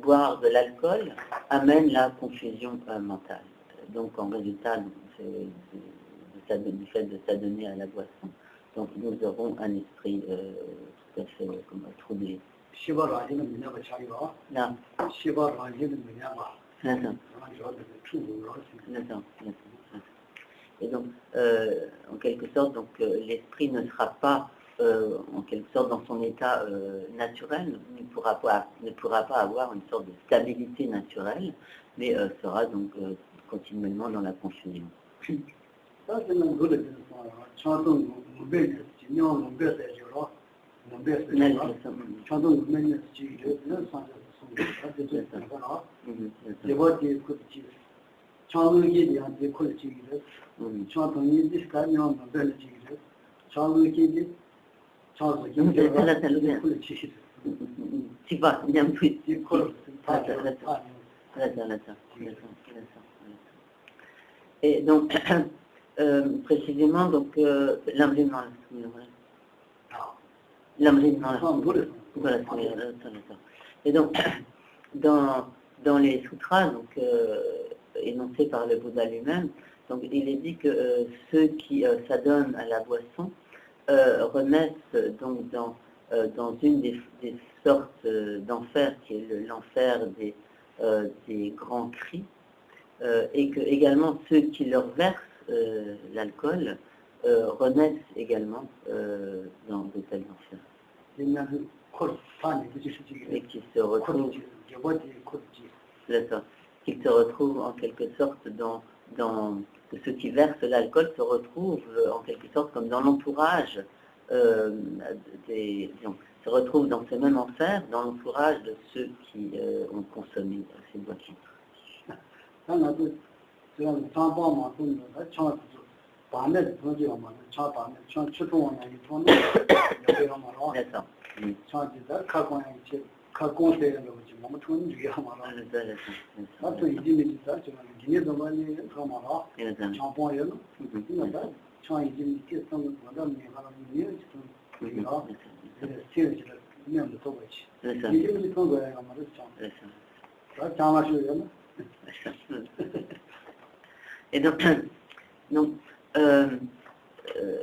boire de l'alcool amène la confusion mentale. Donc en résultat du fait de s'adonner à la boisson, donc nous aurons un esprit tout à fait troublé. Là. Et donc, en quelque sorte, l'esprit ne sera pas, en quelque sorte, dans son état naturel, ne pourra pas avoir une sorte de stabilité naturelle, mais sera donc continuellement dans la confusion. Et donc, précisément, donc, et donc, dans les sutras, donc, énoncés par le Bouddha lui-même, donc, il est dit que ceux qui s'adonnent à la boisson renaissent donc dans une des sortes d'enfer qui est l'enfer des grands cris, et que également ceux qui leur versent l'alcool renaissent également dans de tels enfers. Et qui se retrouvent en quelque sorte que ceux qui versent l'alcool se retrouvent en quelque sorte comme dans l'entourage se retrouvent dans ce même enfer, dans l'entourage de ceux qui ont consommé ces boissons. Et donc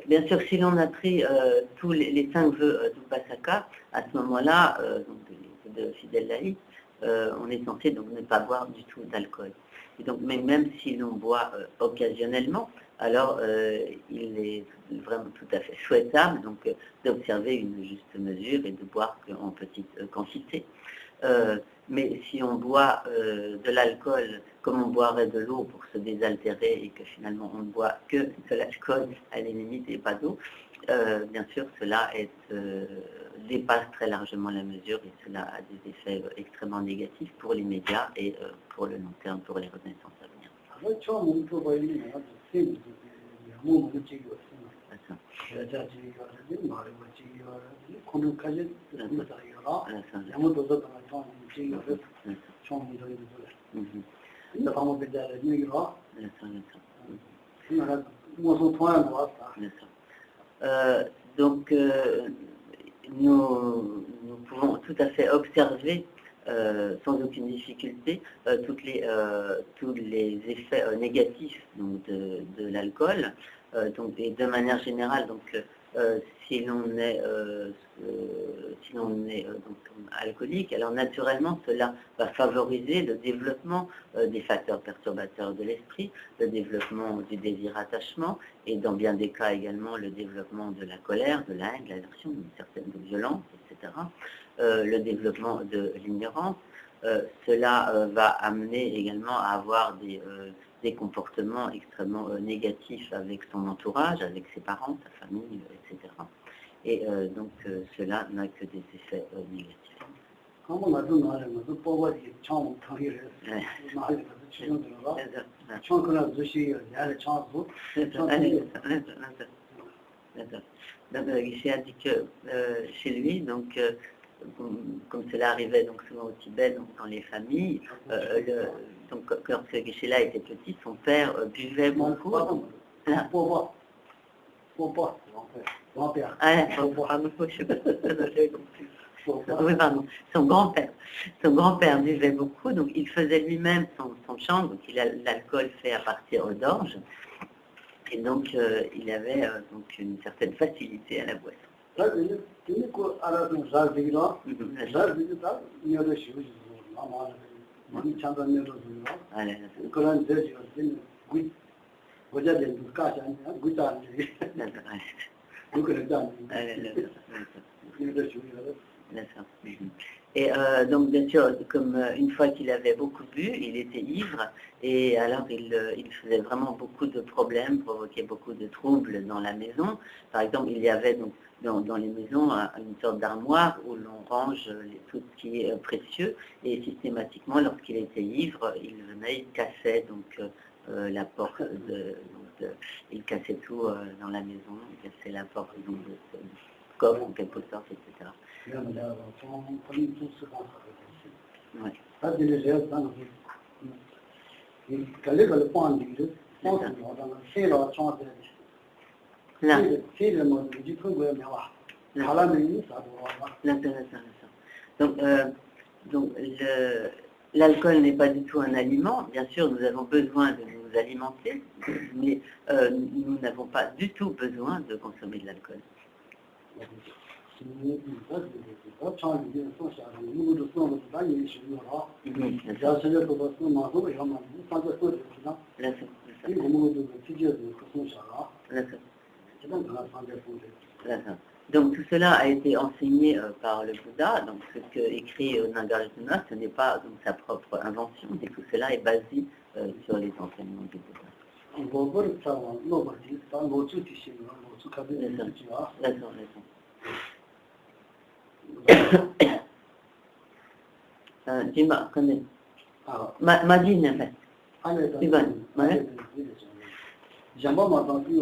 bien sûr, si l'on a pris tous les 5 vœux d'Upasaka, à ce moment-là, de fidèle laïc, on est censé donc ne pas boire du tout d'alcool. Et donc, même si l'on boit occasionnellement, alors il est vraiment tout à fait souhaitable donc d'observer une juste mesure et de boire en petite quantité. Mais si on boit de l'alcool comme on boirait de l'eau pour se désaltérer et que finalement on ne boit que de l'alcool à la limite et pas d'eau, bien sûr cela dépasse très largement la mesure et cela a des effets extrêmement négatifs pour l'immédiat et pour le long terme, pour les renaissances à venir. Donc nous pouvons tout à fait observer sans aucune difficulté tous les effets négatifs donc, de l'alcool. Et de manière générale, donc, si l'on est, donc, alcoolique, alors naturellement cela va favoriser le développement des facteurs perturbateurs de l'esprit, le développement du désir-attachement et dans bien des cas également le développement de la colère, de la haine, de l'aversion, d'une certaine violence, etc. Le développement de l'ignorance. Cela va amener également à avoir des comportements extrêmement négatifs avec son entourage, avec ses parents, sa famille, etc. Et donc cela n'a que des effets négatifs. Donc Geshe a dit que chez lui, donc comme cela arrivait donc souvent au Tibet, donc dans les familles, donc lorsque Geshe-la était petit, son père buvait beaucoup. Oui, pardon. Son grand-père buvait beaucoup, donc il faisait lui-même son champ, donc il a l'alcool fait à partir d'orge, et donc il avait donc une certaine facilité à la boisson. D'accord. Et donc, bien sûr, comme une fois qu'il avait beaucoup bu, il était ivre, et alors il faisait vraiment beaucoup de problèmes, provoquait beaucoup de troubles dans la maison. Par exemple, il y avait donc dans les maisons une sorte d'armoire où l'on range tout ce qui est précieux, et systématiquement, lorsqu'il était ivre, il venait, il cassait donc la porte, il cassait tout dans la maison, il cassait la porte du coffre en quelque sorte, etc. Donc l'alcool n'est pas du tout un aliment. Bien sûr, nous avons besoin de nous alimenter, mais nous n'avons pas du tout besoin de consommer de l'alcool. Donc tout cela a été enseigné par le Bouddha, donc ce que écrit Nagarjuna, ce n'est pas donc sa propre invention, mais tout cela est basé sur les enseignements du Bouddha. Jima, connais. Majin en fait. Ivan, ouais. Jamba matin qui est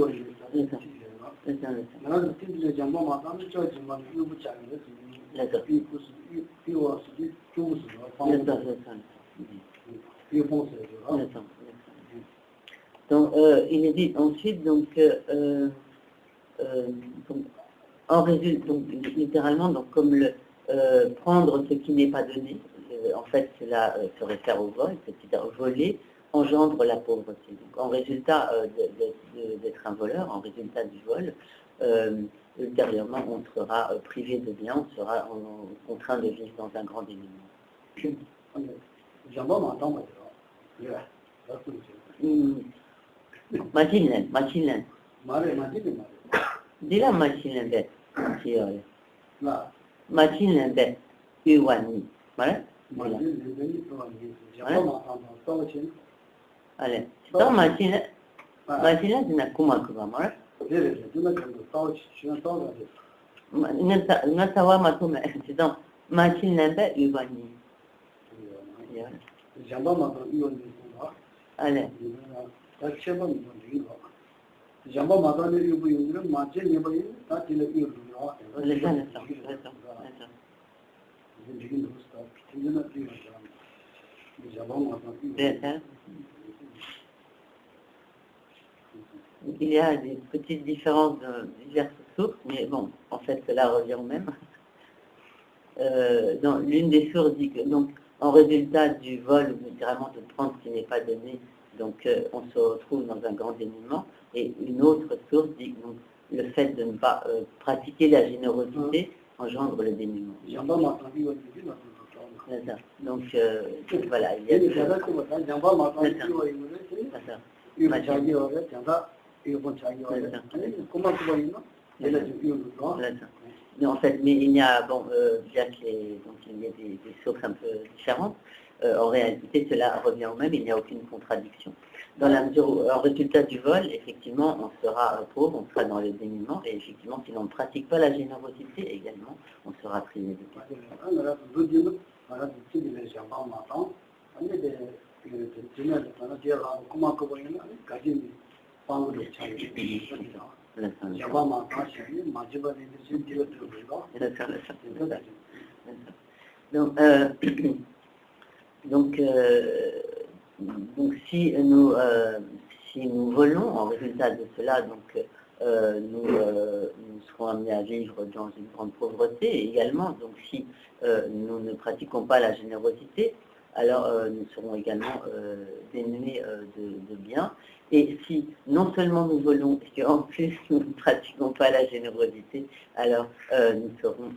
donc il est dit ensuite donc, en résulte donc littéralement donc comme le prendre ce qui n'est pas donné, en fait cela se réfère au vol, c'est-à-dire voler engendre la pauvreté. Donc, en résultat d'être un voleur, en résultat du vol, ultérieurement, on sera privé de biens, on sera contraint de vivre dans un grand dénuement. Machine. Dis-la machine. Machine. Uwani. Voilà. Allez, dans machine, c'est na kumakuba, mara. Natawa matome, c'est dans machine n'importe ubani. Allez. Jamba matane ubu yungu, machine nebayi, tatile ubu. Il y a des petites différences de diverses sources, mais bon, en fait, cela revient au même. Dans l'une des sources dit que, donc, en résultat du vol, littéralement de prendre ce qui n'est pas donné, donc on se retrouve dans un grand dénuement. Et une autre source dit que donc, le fait de ne pas pratiquer la générosité engendre le dénuement. Donc voilà, il y a mais en fait, mais il y a, bon, bien qu'il y ait des sources un peu différentes, en réalité, cela revient au même, il n'y a aucune contradiction. Dans la mesure où, en résultat du vol, effectivement, on sera pauvre, on sera dans le dénuement, et effectivement, si l'on ne pratique pas la générosité également, on sera privé de tout. Donc, si nous volons en résultat de cela, donc nous serons amenés à vivre dans une grande pauvreté. Et également, donc si nous ne pratiquons pas la générosité, alors nous serons également dénués de biens. Et si non seulement nous volons, et qu'en plus nous ne pratiquons pas la générosité, alors nous serons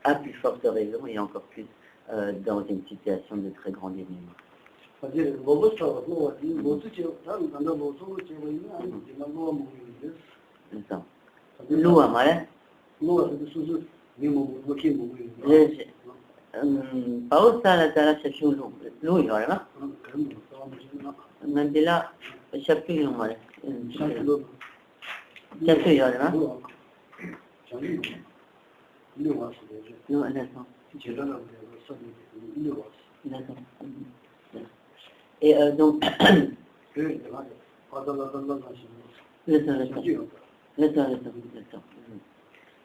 à plus forte raison et encore plus dans une situation de très grand dénuement. L'eau, Paus la chercher l'eau. L'eau, il y aura là. Mandela, chercher l'eau, voilà. Chercher, il y aura là. Non, d'accord. D'accord. Et donc,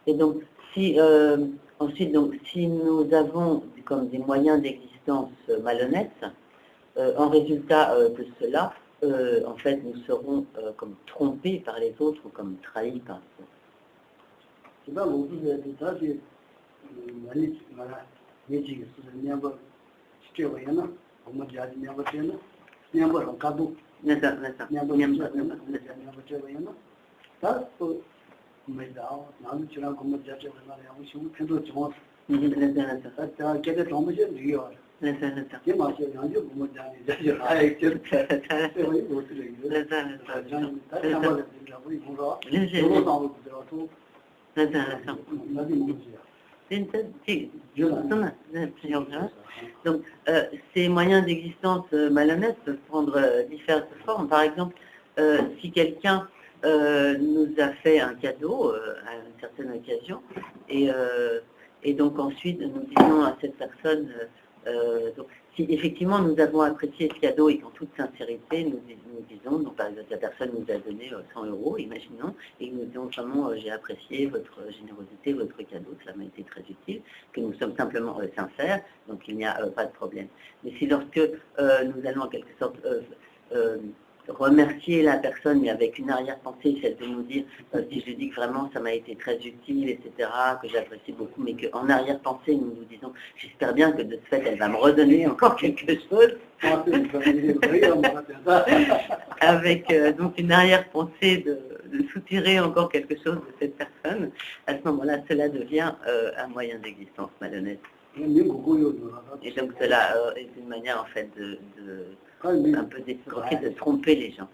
et donc, si ensuite, donc, si nous avons comme des moyens d'existence malhonnêtes, en résultat de cela, en fait, nous serons comme trompés par les autres ou comme trahis par les autres. Donc, ces moyens d'existence malhonnêtes peuvent prendre différentes formes. Par exemple, si quelqu'un nous a fait un cadeau à une certaine occasion, et donc ensuite nous disons à cette personne, donc, si effectivement nous avons apprécié ce cadeau et qu'en toute sincérité nous disons, donc par exemple la personne nous a donné 100 €, imaginons, et nous disons vraiment j'ai apprécié votre générosité, votre cadeau, ça m'a été très utile, que nous sommes simplement sincères, donc il n'y a pas de problème. Mais si lorsque nous allons en quelque sorte remercier la personne, mais avec une arrière-pensée, celle de nous dire, si je dis que vraiment ça m'a été très utile, etc., que j'apprécie beaucoup, mais qu'en arrière-pensée, nous nous disons, j'espère bien que de ce fait, elle va me redonner encore quelque chose, avec donc une arrière-pensée de soutirer encore quelque chose de cette personne, à ce moment-là, cela devient un moyen d'existence malhonnête. Et donc cela est une manière en fait un peu d'escroquer, de tromper les gens.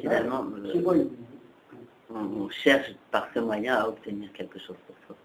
Finalement, on cherche par ce moyen à obtenir quelque chose pour soi.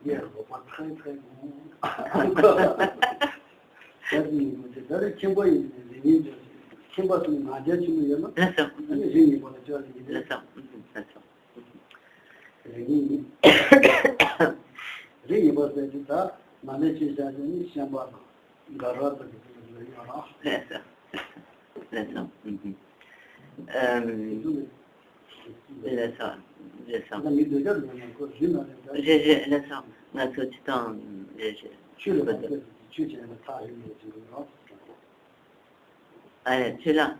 Allez, tu es là.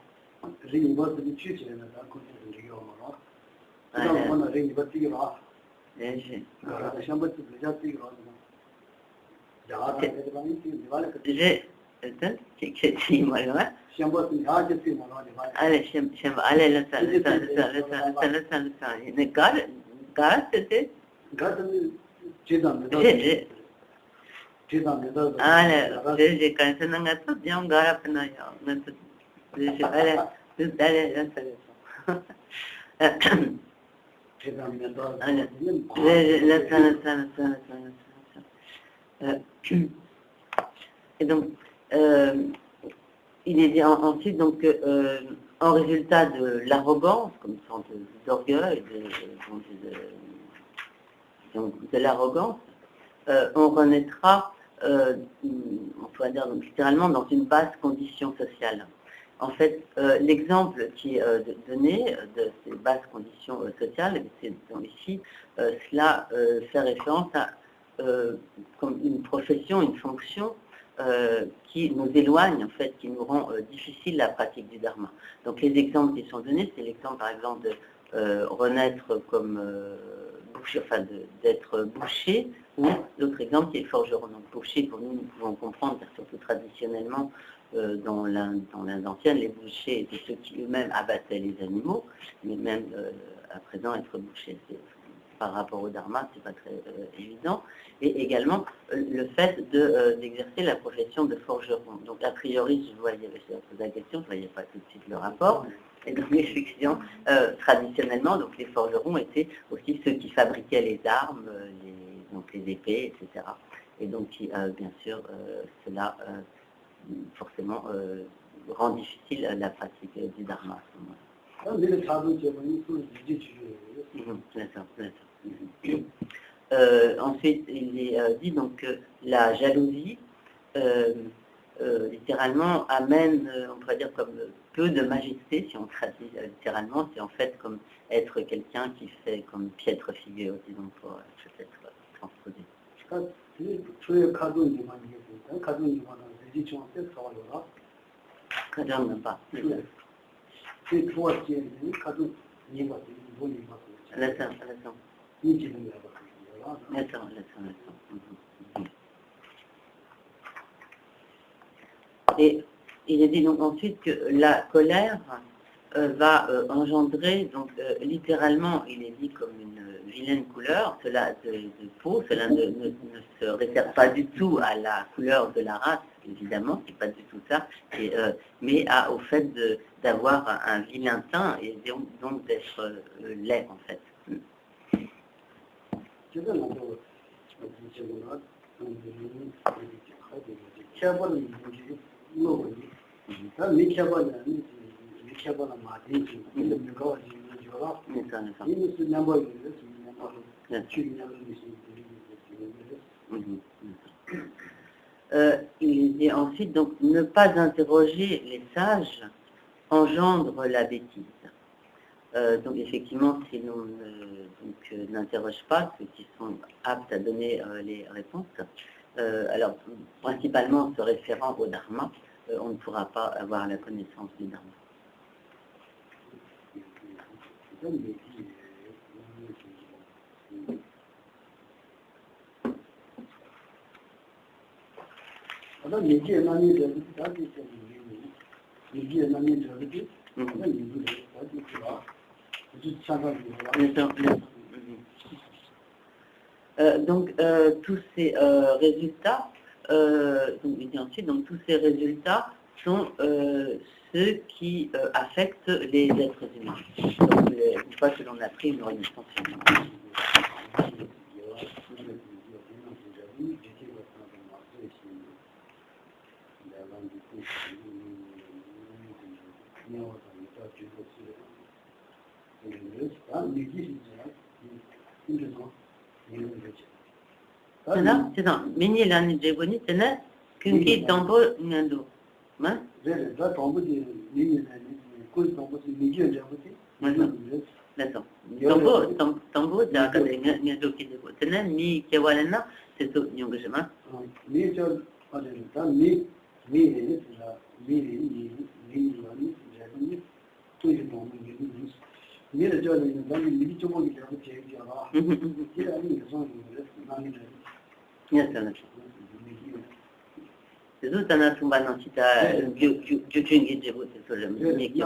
Et donc, il est dit ensuite donc, en résultat de l'arrogance, comme une sorte d'orgueil, de l'arrogance, on renaîtra, on pourrait dire donc, littéralement, dans une basse condition sociale. En fait, l'exemple qui est donné de ces basses conditions sociales, c'est ici, cela fait référence à comme une profession, une fonction qui nous éloigne, en fait, qui nous rend difficile la pratique du dharma. Donc les exemples qui sont donnés, c'est l'exemple par exemple de renaître comme boucher, enfin d'être boucher, ou l'autre exemple qui est forgeron. Donc boucher, pour nous pouvons comprendre, car surtout traditionnellement, dans l'Inde ancienne, les bouchers étaient ceux qui eux-mêmes abattaient les animaux, mais même à présent être boucher, par rapport au dharma, c'est pas très évident. Et également le fait d'exercer la profession de forgeron. Donc a priori, je posé la question, je ne voyais pas tout de suite le rapport. Et donc effectivement, traditionnellement, donc les forgerons étaient aussi ceux qui fabriquaient les armes, donc les épées, etc. Et donc bien sûr, cela forcément rend difficile la pratique du dharma à ce moment-là. Ensuite, il est dit donc que la jalousie, littéralement, amène, on pourrait dire, comme peu de majesté, si on traduit littéralement, c'est en fait comme être quelqu'un qui fait comme piètre figure, disons, pour peut-être transposer. Kadang pas. Et il est dit donc ensuite que la colère va engendrer, donc littéralement, il est dit comme une vilaine couleur, cela de peau, cela ne se réfère pas du tout à la couleur de la race, évidemment, c'est pas du tout ça, mais au fait d'avoir un vilain teint et donc d'être laid en fait. Il dit ensuite, donc, ne pas interroger les sages engendre la bêtise. Donc effectivement, si l'on n'interroge pas ceux qui sont aptes à donner les réponses, alors principalement se référant au dharma, on ne pourra pas avoir la connaissance du dharma. Donc tous ces résultats, donc, il dit ensuite, donc tous ces résultats sont ceux qui affectent les êtres humains. Donc une fois que l'on a pris une renaissance humaine. C'est ça. Mini l'année de Jéboni, c'est là qu'une tambo n'ando. Hein? D'accord. Tambo, d'accord. N'ando qui est c'est là mi qui est là, c'est tout n'engagement. C'est tout un assumption si tu as du tungi de vous c'est le mais qui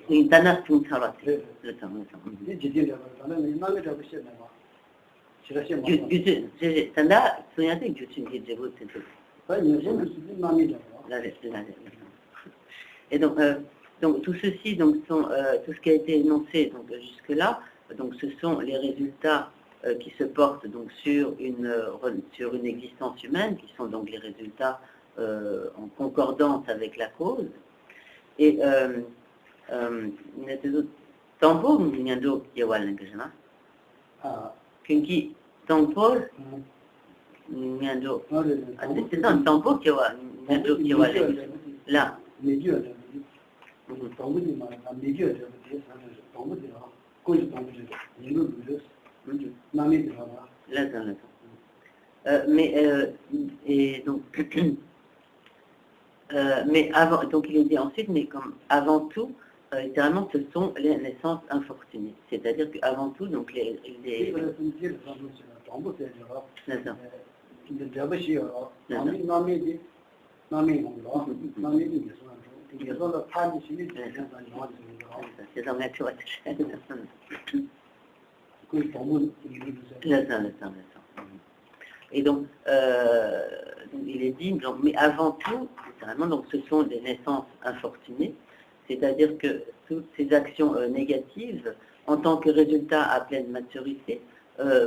une tanas tout ça va le temps c'est tanda soyez du tungi de vous c'est tout et donc tout ceci donc sont tout ce qui a été énoncé donc jusque là donc ce sont les résultats qui se portent donc sur une existence humaine, qui sont donc les résultats en concordance avec la cause. Et tampo n'yando yawal n'engagement. Kinki tampo n'yando. C'est ça un tampo qui n'yando yawal là. Et donc, mais avant, donc il est dit ensuite, mais comme avant tout, littéralement, ce sont les naissances infortunées. C'est-à-dire qu'avant tout, donc les et donc, il est dit, donc, mais avant tout, littéralement, donc, ce sont des naissances infortunées, c'est-à-dire que toutes ces actions négatives, en tant que résultat à pleine maturité,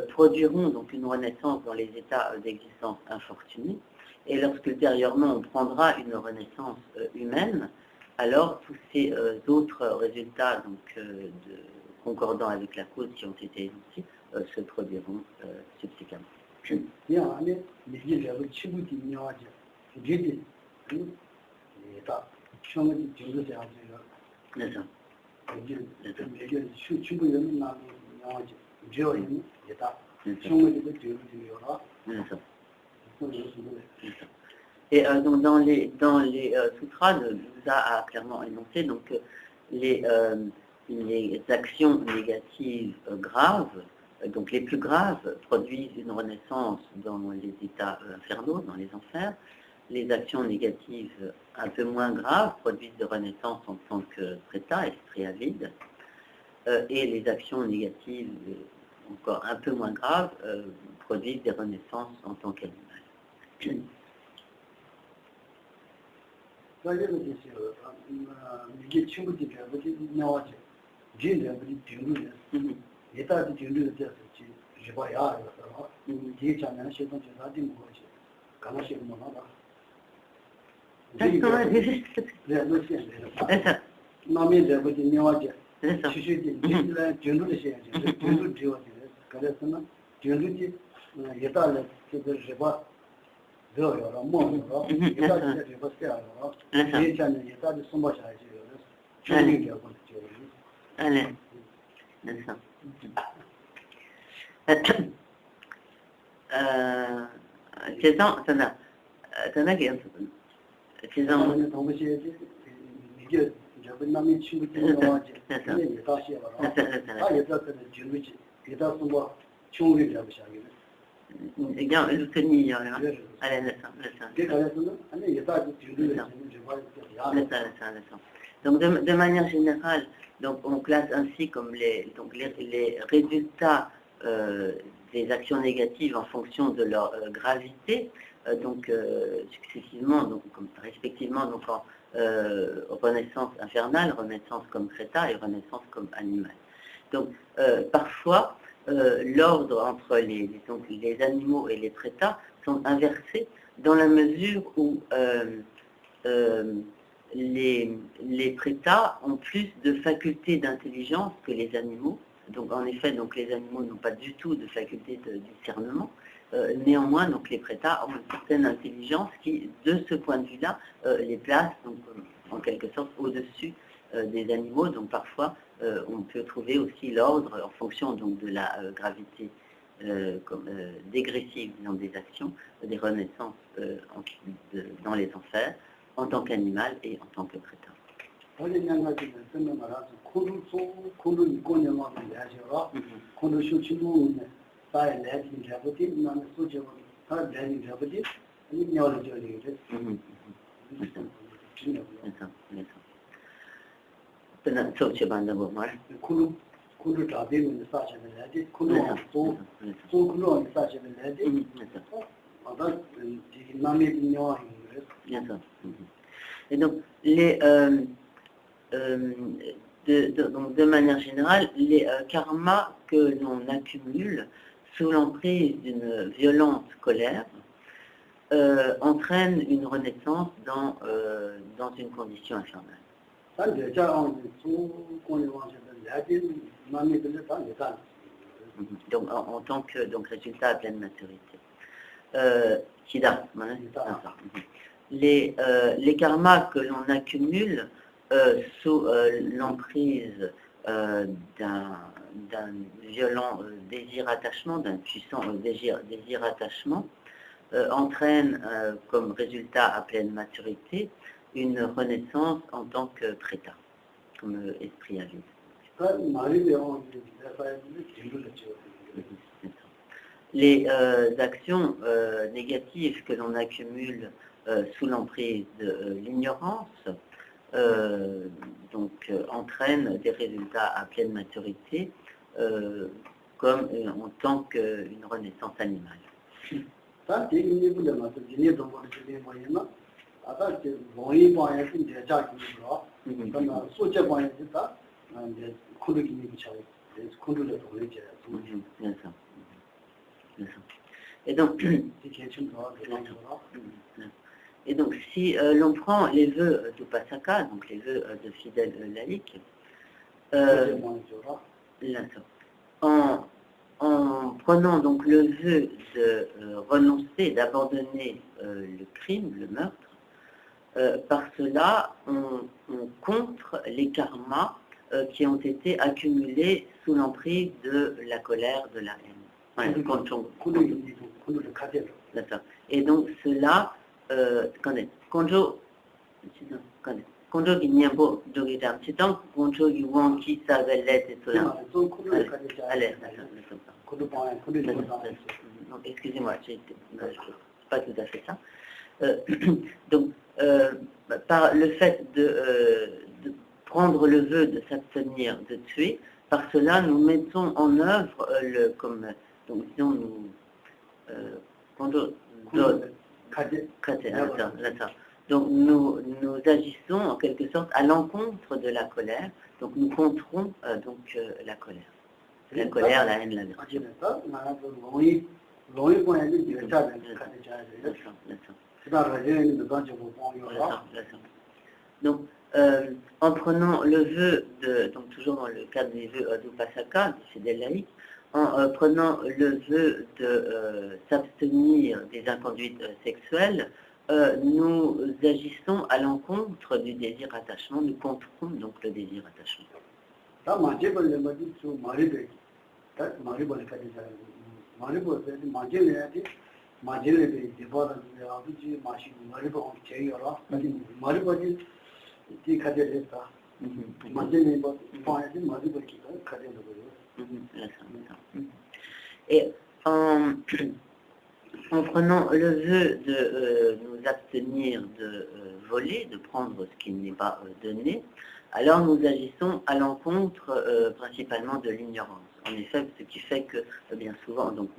produiront donc une renaissance dans les états d'existence infortunés, et lorsque ultérieurement on prendra une renaissance humaine, alors tous ces autres résultats donc, concordant avec la cause qui ont été énoncés se produiront subséquemment. Et donc dans les sutras, le Bouddha a clairement énoncé donc les actions négatives graves, donc les plus graves, produisent une renaissance dans les états infernaux, dans les enfers. Les actions négatives un peu moins graves produisent des renaissances en tant que preta, esprit avide. Et les actions négatives encore un peu moins graves produisent des renaissances en tant qu'animal. Donc de manière générale, donc on classe ainsi comme les résultats des actions négatives en fonction de leur gravité, donc successivement, donc respectivement donc en renaissance infernale, renaissance comme créta et renaissance comme animal. Donc parfois l'ordre entre les animaux et les prétas sont inversés dans la mesure où les prétas ont plus de facultés d'intelligence que les animaux. Donc en effet, donc, les animaux n'ont pas du tout de faculté de discernement. Néanmoins, donc, les prétas ont une certaine intelligence qui, de ce point de vue-là, les place donc, en quelque sorte au-dessus des animaux. Donc parfois, on peut trouver aussi l'ordre en fonction donc, de la gravité dégressive dans des actions, des renaissances dans les enfers, en tant qu'animal et en tant que prétat. Et donc, de manière générale, les karmas que l'on accumule sous l'emprise d'une violente colère entraînent une renaissance dans une condition infernale. Donc, en tant que résultat à pleine maturité. Les karmas que l'on accumule sous l'emprise d'un violent désir-attachement, d'un puissant désir-attachement, entraîne comme résultat à pleine maturité une renaissance en tant que préta, comme esprit à vide. Les actions négatives que l'on accumule sous l'emprise de l'ignorance entraînent des résultats à pleine maturité comme en tant qu'une renaissance animale. Et donc, si l'on prend les vœux d'Upasaka, donc les vœux de fidèles laïcs, en prenant donc le vœu de renoncer, d'abandonner le crime, le meurtre, par cela, on contre les karmas qui ont été accumulés sous l'emprise de la colère, de la haine. Et donc cela, Konjo Guignambo Dogidam, c'est donc Konjo Yuan qui savait l'être et cela. Excusez-moi, c'est pas tout à fait ça. Donc, par le fait de prendre le vœu de s'abstenir de tuer, par cela nous mettons en œuvre donc disons donc nous agissons en quelque sorte à l'encontre de la colère, donc nous controns la colère. La colère, la haine, la vertu. Donc, en prenant le vœu, donc toujours dans le cadre des vœux d'Upasaka, du fidèle laïque, en prenant le vœu de s'abstenir des inconduites sexuelles, nous agissons à l'encontre du désir attachement, nous contrôlons donc le désir attachement. Et en prenant le vœu de nous abstenir de voler, de prendre ce qui n'est pas donné, alors nous agissons à l'encontre principalement de l'ignorance. En effet, ce qui fait que bien souvent, donc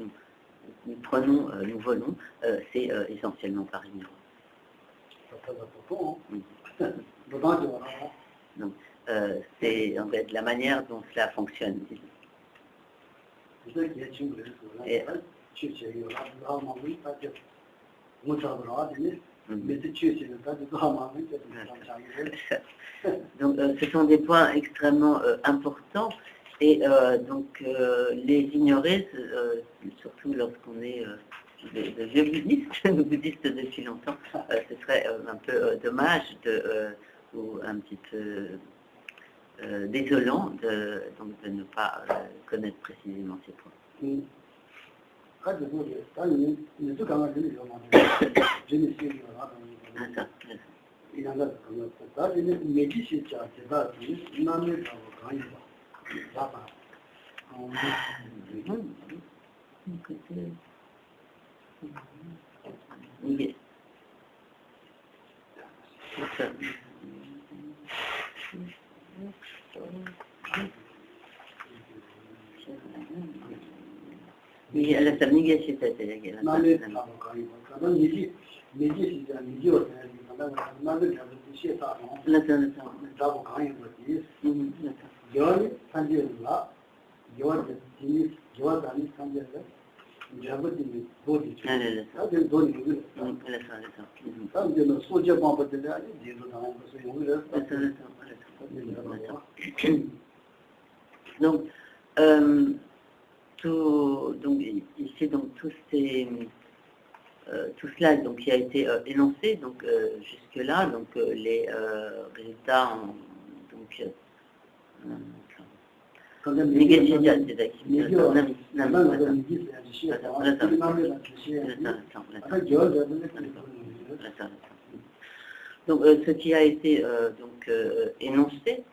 nous volons, c'est essentiellement par ignorance. Donc, c'est en fait la manière dont cela fonctionne. Et, donc, ce sont des points extrêmement importants et les ignorer, surtout lorsqu'on est de vieux bouddhistes depuis longtemps, ce serait un peu dommage ou un petit peu désolant de ne pas connaître précisément ces points. Donc, ici, tout cela donc, qui a été énoncé donc, jusque-là, donc les résultats négative des activités. Donc, ce qui a été énoncé,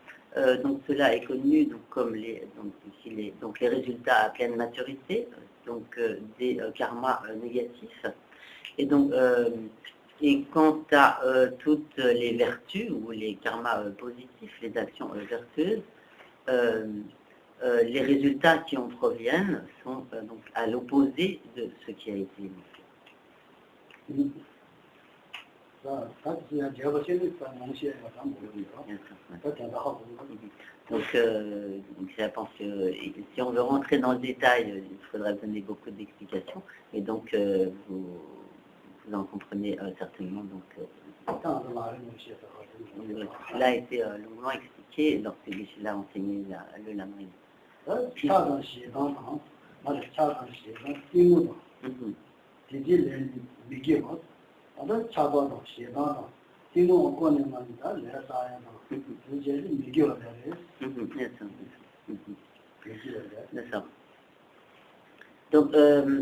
donc cela est connu donc, comme les résultats à pleine maturité, donc des karmas négatifs. Et donc, et quant à toutes les vertus ou les karmas positifs, les actions vertueuses, les résultats qui en proviennent sont donc à l'opposé de ce qui a été énoncé. Donc, je pense que si on veut rentrer dans le détail, il faudrait donner beaucoup d'explications. Et donc, vous en comprenez certainement. Donc, cela a été longuement expliqué lorsque Geshe-la a enseigné le Lamrim. Donc,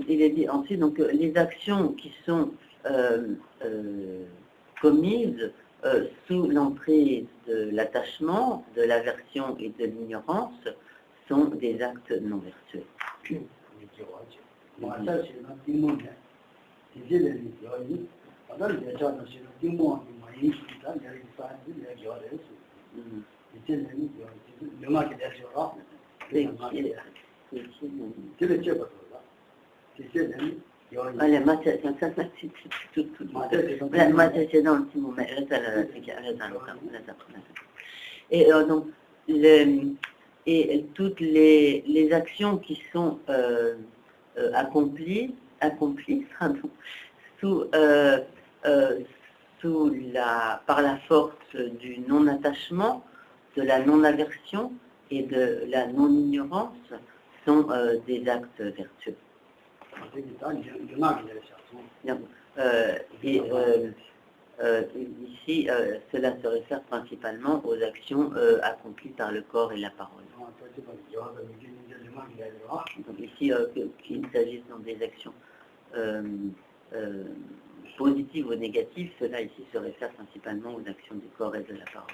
il est dit ensuite, donc, les actions qui sont commises sous l'emprise de l'attachement, de l'aversion et de l'ignorance sont des actes non vertueux. Et donc, et toutes les actions qui sont accomplies par la force du non-attachement, de la non-aversion et de la non-ignorance sont des actes vertueux. Ici, cela se réfère principalement aux actions accomplies par le corps et la parole. Donc ici, qu'il s'agisse des actions positives ou négatives, cela ici se réfère principalement aux actions du corps et de la parole.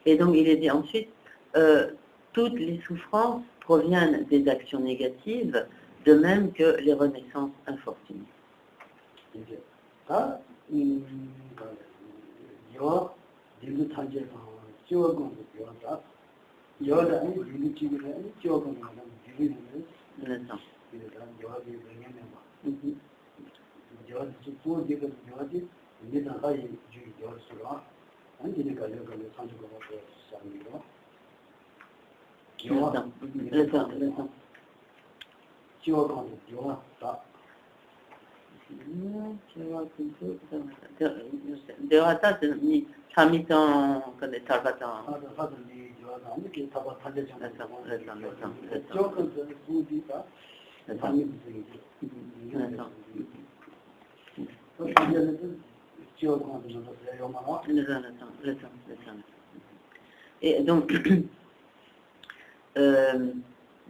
Et donc, il est dit ensuite, toutes les souffrances proviennent des actions négatives, de même que les renaissances infortunées. Devata ni Samitan kade Tarvata. Et donc,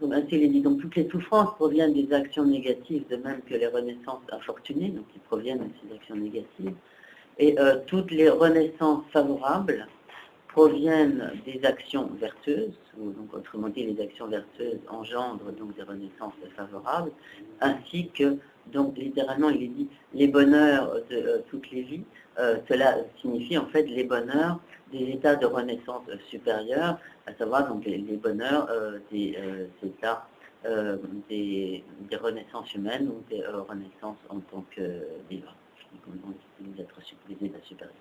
donc ainsi il est dit, donc toutes les souffrances proviennent des actions négatives, de même que les renaissances infortunées, donc qui proviennent aussi d'actions négatives, et toutes les renaissances favorables proviennent des actions vertueuses, ou donc autrement dit les actions vertueuses engendrent donc des renaissances favorables, ainsi que donc littéralement il est dit les bonheurs de toutes les vies, cela signifie en fait les bonheurs des états de renaissance supérieure, à savoir donc les bonheurs des états des renaissances humaines ou des renaissances en tant que vivants, donc les êtres les états supérieurs.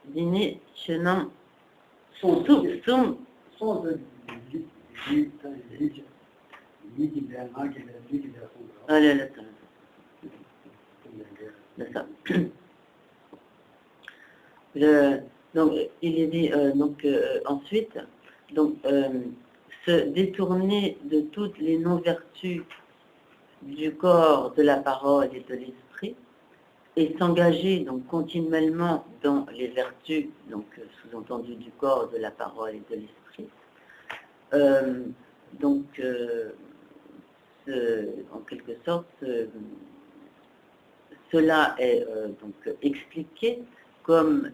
Dîner, chemin, son donc il est dit ensuite donc se détourner de toutes les non-vertus du corps, de la parole et de l'esprit, et s'engager donc continuellement dans les vertus, donc sous-entendu du corps, de la parole et de l'esprit. En quelque sorte, cela est donc expliqué comme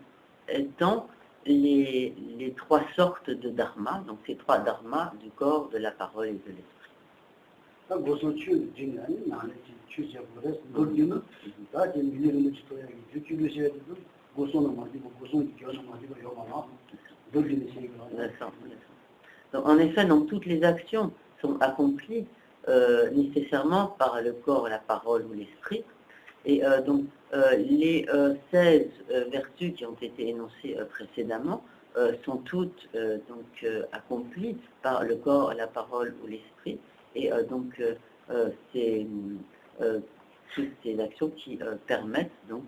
étant les trois sortes de dharma, donc ces trois dharmas du corps, de la parole et de l'esprit. Donc, en effet, donc, toutes les actions sont accomplies nécessairement par le corps, la parole ou l'esprit. Et donc, les 16 vertus qui ont été énoncées précédemment sont toutes accomplies par le corps, la parole ou l'esprit. Et donc, c'est toutes ces actions qui permettent donc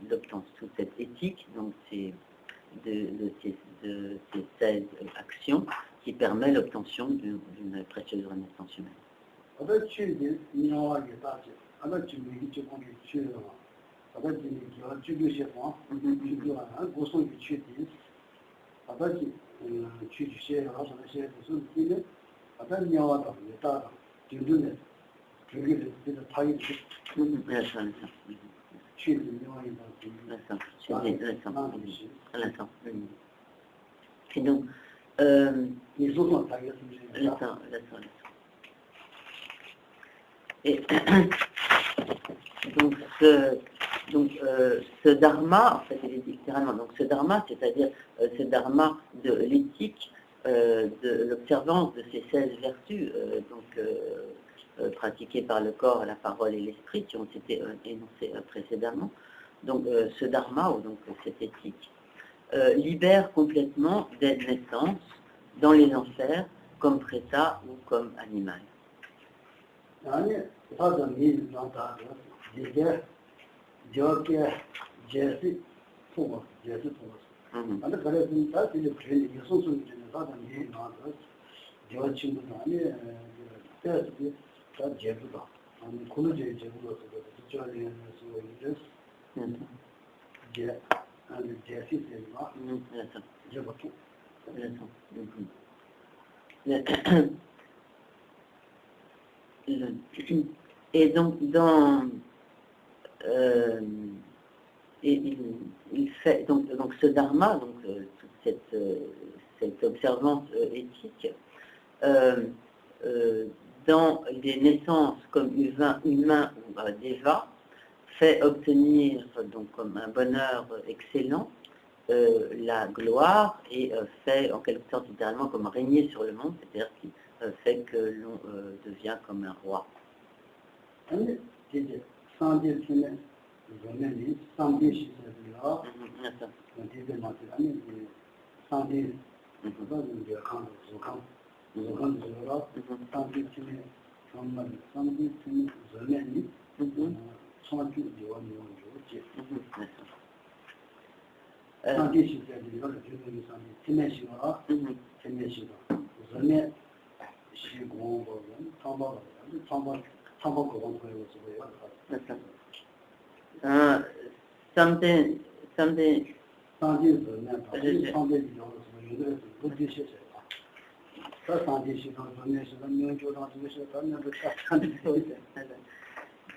d'obtenir toute cette éthique, donc de ces 16 actions qui permet l'obtention d'une précieuse renaissance humaine. Et donc, et donc, ce dharma, en fait, il est dit littéralement, donc ce dharma, c'est-à-dire ce dharma de l'éthique, de l'observance de ces 16 vertus, pratiquées par le corps, la parole et l'esprit, qui ont été énoncées précédemment. Donc, ce dharma, ou donc cette éthique, libère complètement des naissances dans les enfers, comme prétat ou comme animal. Et donc, il fait donc ce dharma, donc toute cette observance éthique, dans les naissances comme humain ou déva, fait obtenir donc comme un bonheur excellent la gloire et fait en quelque sorte littéralement comme régner sur le monde, c'est-à-dire qu'il fait que l'on devient comme un roi. something.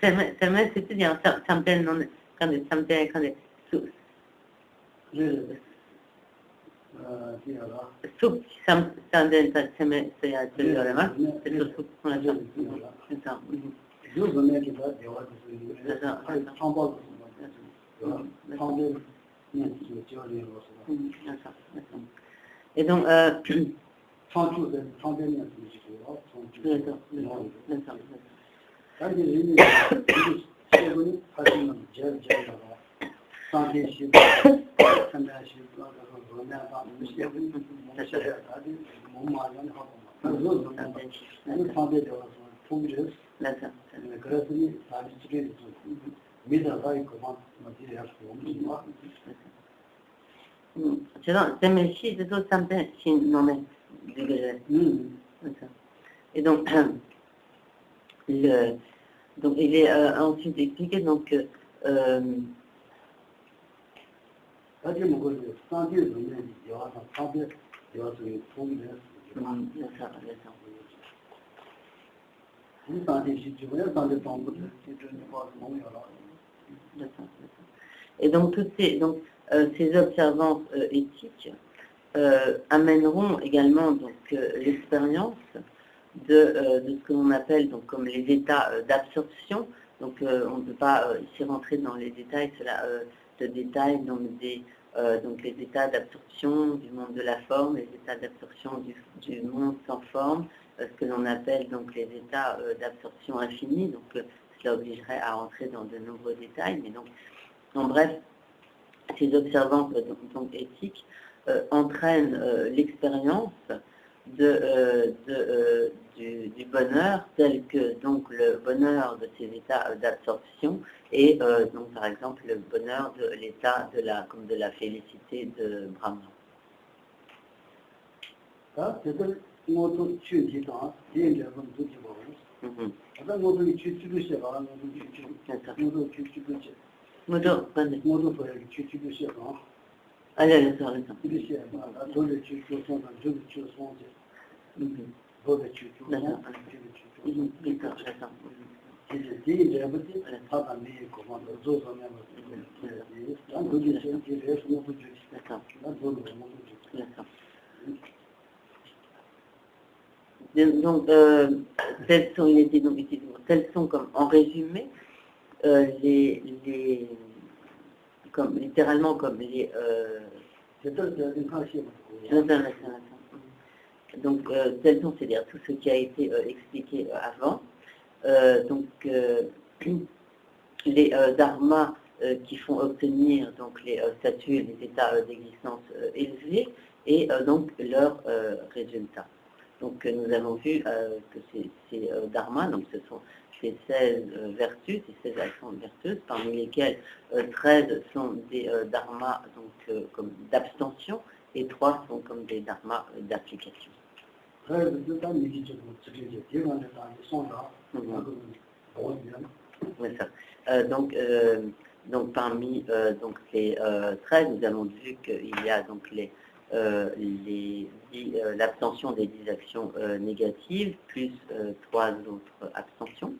C'était bien, something non, quand soup, something that c'est à c'est le soup qu'on a c'est ça. Et donc, et donc, donc il est ensuite expliqué donc et donc toutes ces observances éthiques amèneront également donc l'expérience de ce que l'on appelle donc comme les états d'absorption. Donc on ne peut pas ici rentrer dans les détails, cela se détaille donc donc les états d'absorption du monde de la forme, les états d'absorption du monde sans forme, ce que l'on appelle donc les états d'absorption infinie. Donc cela obligerait à rentrer dans de nombreux détails, mais donc en bref, ces observances donc éthiques entraînent l'expérience du bonheur tel que donc le bonheur de ces états d'absorption et donc par exemple le bonheur de l'état de la félicité de Brahma. Donc, tels sont comme en résumé comme littéralement comme les donc tels sont, c'est-à-dire tout ce qui a été expliqué avant. Donc les dharmas qui font obtenir donc les statuts, les états d'existence élevés et donc leurs résultats. Donc nous avons vu que ces dharmas, donc ce sont ces 16 vertus, ces 16 actions vertueuses, parmi lesquelles 13 sont des dharmas donc, comme d'abstention et 3 sont comme des dharmas d'application. Oui, ça. Donc parmi donc les 13, nous avons vu qu'il y a donc l'abstention des 10 actions négatives, plus 3 autres abstentions,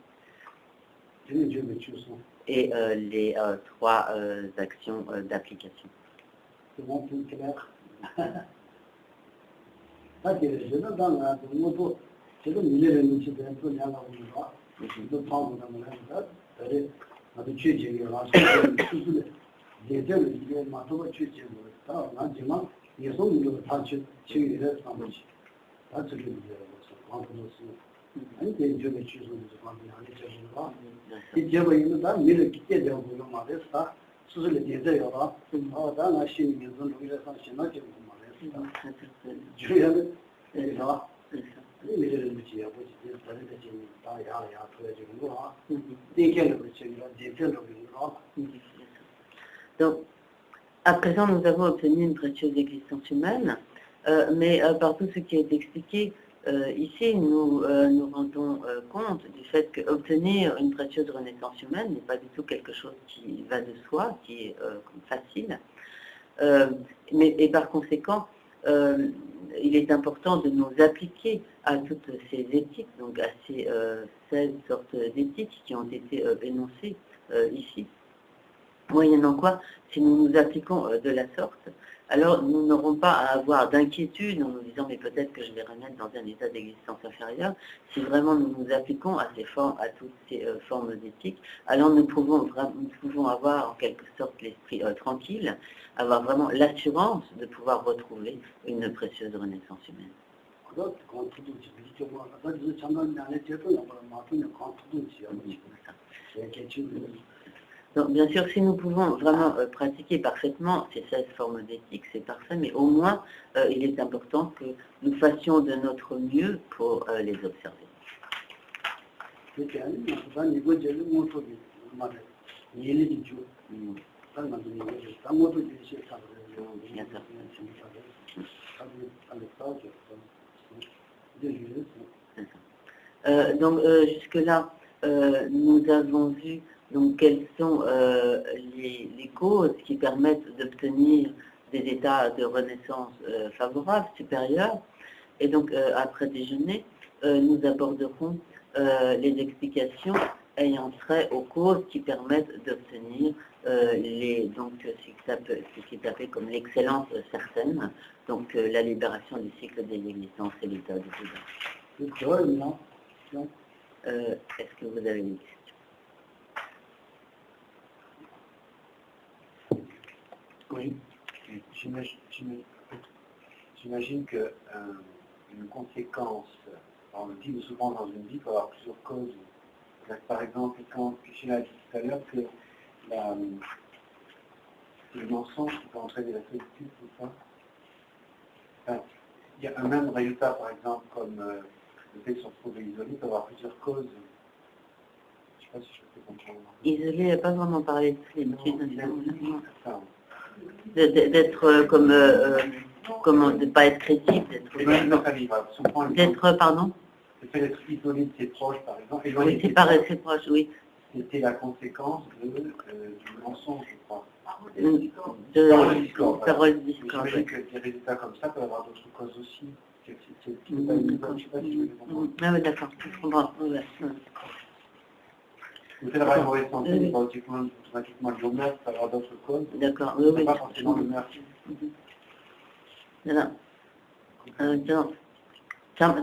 et les 3 actions d'application. C'est bon, plus clair. Donc, à présent, nous avons obtenu une précieuse existence humaine, mais par tout ce qui est expliqué ici, nous nous rendons compte du fait qu'obtenir une précieuse renaissance humaine n'est pas du tout quelque chose qui va de soi, qui est facile, et par conséquent, il est important de nous appliquer à toutes ces éthiques, donc à ces 16 sortes d'éthiques qui ont été énoncées ici. Moyennant quoi, si nous nous appliquons de la sorte, alors nous n'aurons pas à avoir d'inquiétude en nous disant mais peut-être que je vais remettre dans un état d'existence inférieure. Si vraiment nous nous appliquons à toutes ces formes d'éthique, alors nous pouvons avoir en quelque sorte l'esprit tranquille, avoir vraiment l'assurance de pouvoir retrouver une précieuse renaissance humaine. Donc, bien sûr, si nous pouvons vraiment pratiquer parfaitement ces 16 formes d'éthique, c'est parfait, mais au moins, il est important que nous fassions de notre mieux pour les observer. Donc, jusque-là, nous avons vu donc, quelles sont les causes qui permettent d'obtenir des états de renaissance favorables, supérieurs. Et donc, après déjeuner, nous aborderons les explications ayant trait aux causes qui permettent d'obtenir ce qui est appelé comme l'excellence certaine, donc la libération du cycle des existences et l'état de Bouddha. Est-ce que vous avez une question? Oui. J'imagine que une conséquence, on le dit souvent dans une vie, peut avoir plusieurs causes. Par exemple, quand Michel a dit tout à l'heure que le mensonge qui peut entraîner la solitude, tout ça. Enfin, il y a un même résultat, par exemple, comme le fait de se retrouver isolé, peut avoir plusieurs causes. Je ne sais pas si je peux comprendre. Isolé, il n'y a pas vraiment parlé de solitude. D'être comment de ne pas être crédible, d'être pardon. Le fait d'être isolé de ses proches, par exemple. Oui, séparé de ses proches, oui. C'était la conséquence du mensonge, je crois. De parole discorde. J'imagine que des résultats comme ça peuvent avoir d'autres causes aussi. Ah oui, d'accord, je comprends. Le fait d'avoir une mauvaise santé n'est pas automatiquement le meurtre, ça peut avoir d'autres causes. D'accord, oui, oui. Pas forcément le meurtre. Voilà.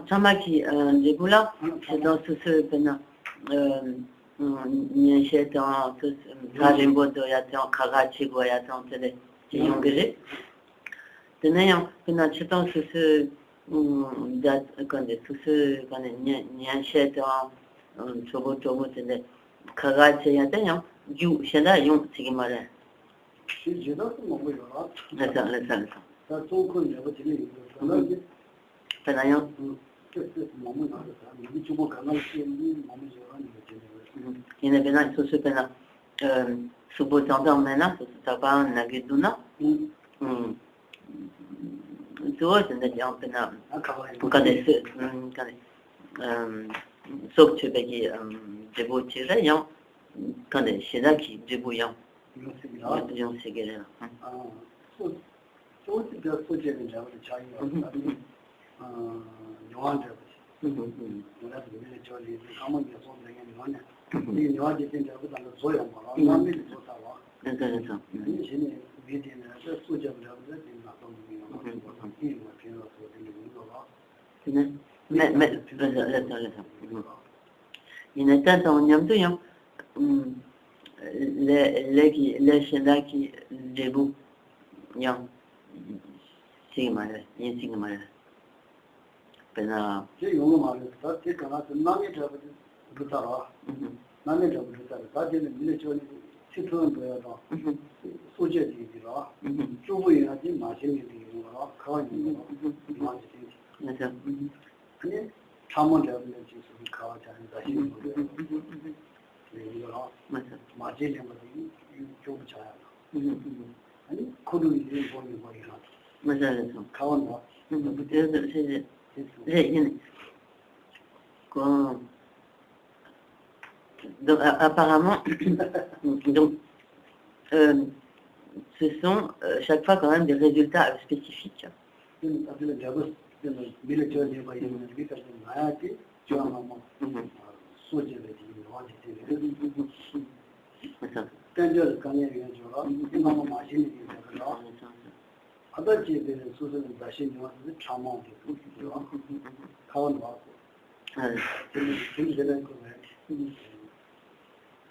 Chamaki, Djeboula, c'est dans tout ce pena. Nyeshetan, Karimbodo, Yatan, Karachi, Goyatan, Tele, Yongere. Tenayan, Pena Chetan, tout ce, tout ce, Nyeshetan, Chobo, Tele, Karachi, Yatan, You, Shada, Yon, Sigimara. Listen. Penayan. Il y a bien tout ce pena. Subotanda mena, c'est pas un nageduna. Toi, c'est un pena. Quand sauf tu veux déboutir, yan. Quand c'est là qui débouillant. Yon c'est galère. Il est temps en yam de yam. Les chenilles qui debout. Yam. Sigmar, yin sigmar. Pena. Donc, apparemment, donc, ce sont chaque fois quand même des résultats spécifiques.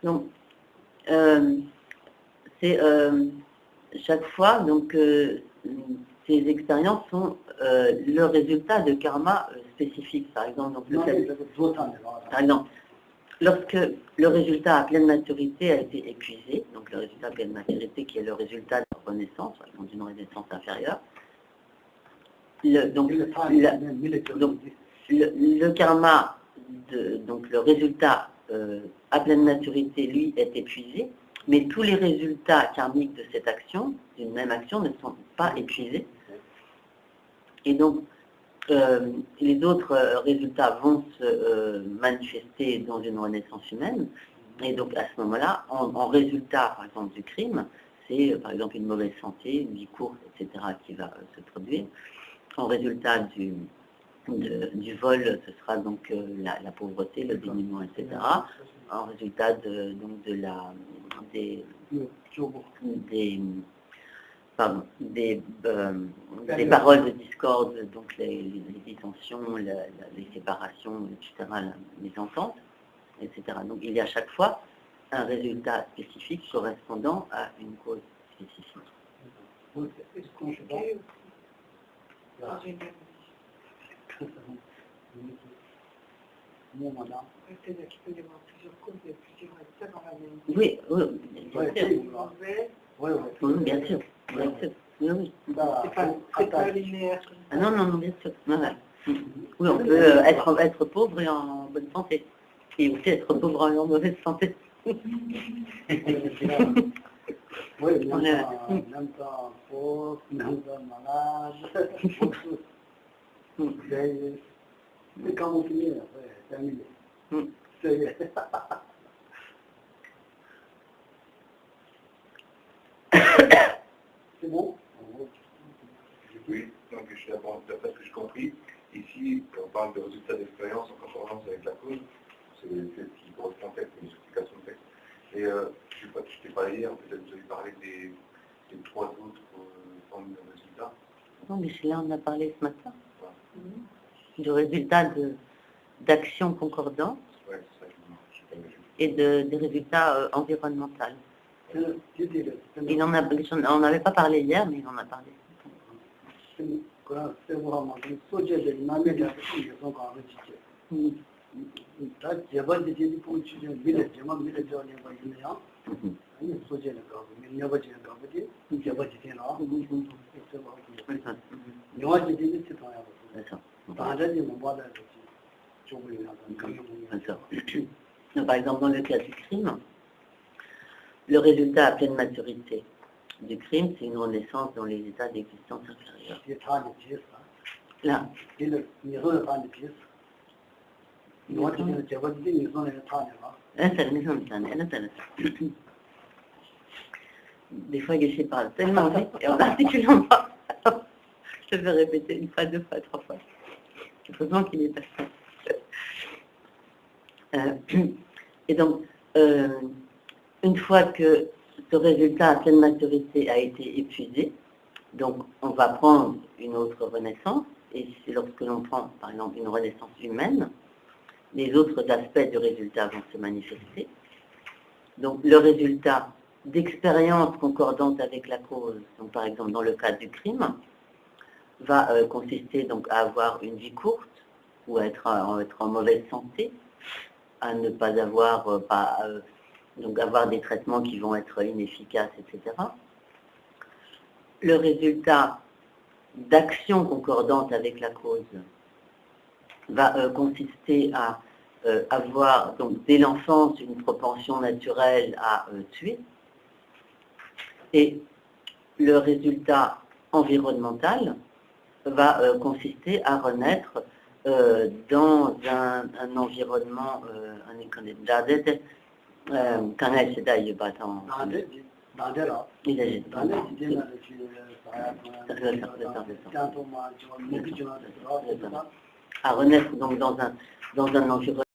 Donc, c'est chaque fois, donc, ces expériences sont le résultat de karma spécifique. Par exemple, lorsque le résultat à pleine maturité a été épuisé, donc le résultat à pleine maturité qui est le résultat de la renaissance, par exemple d'une renaissance inférieure, le karma, donc le résultat à pleine maturité, lui, est épuisé, mais tous les résultats karmiques de cette action, d'une même action, ne sont pas épuisés. Et donc, les autres résultats vont se manifester dans une renaissance humaine. Et donc, à ce moment-là, en résultat, par exemple, du crime, c'est, par exemple, une mauvaise santé, une vie courte, etc., qui va se produire. En résultat du vol, ce sera donc la pauvreté, le dénuement, etc. En résultat des paroles de discorde, donc les dissensions, les séparations, etc., les ententes, etc. Donc il y a à chaque fois un résultat spécifique correspondant à une cause spécifique. Oui, bien sûr. Oui. C'est pas linéaire. Ah non, bien sûr. Oui, on peut être pauvre et en bonne santé. Et aussi être pauvre et en mauvaise santé. Oui, même pas pauvre, même pas malade. C'est quand on finit, après, terminé. C'est bon? Oui, donc je suis d'abord, d'après ce que j'ai compris, ici, on parle de résultats d'expérience en concordance avec la cause, c'est ce qui correspond à une explication de texte. Et je ne sais pas si je t'ai parlé hier, peut-être vous avez parlé des trois autres formes de résultats. Non, mais là, on a parlé ce matin. Du résultat d'actions concordantes et des résultats environnementaux. On n'avait pas parlé hier, mais il en a parlé. Par exemple, dans le cas du crime, le résultat à pleine maturité du crime, c'est une renaissance dans les états d'existence inférieure. Là. Des fois, il parle tellement vite et en articulant pas. Je vais répéter une fois, deux fois, trois fois. Heureusement qu'il est patient. Et donc, une fois que ce résultat à pleine maturité a été épuisé, donc on va prendre une autre renaissance, et c'est lorsque l'on prend, par exemple, une renaissance humaine, les autres aspects du résultat vont se manifester. Donc, le résultat d'expérience concordante avec la cause, donc par exemple dans le cas du crime, va consister donc à avoir une vie courte, ou à être en mauvaise santé, à ne pas avoir, donc avoir des traitements qui vont être inefficaces, etc. Le résultat d'action concordante avec la cause va consister à avoir, donc, dès l'enfance, une propension naturelle à tuer. Et le résultat environnemental va consister à renaître dans un environnement, à renaître donc dans un environnement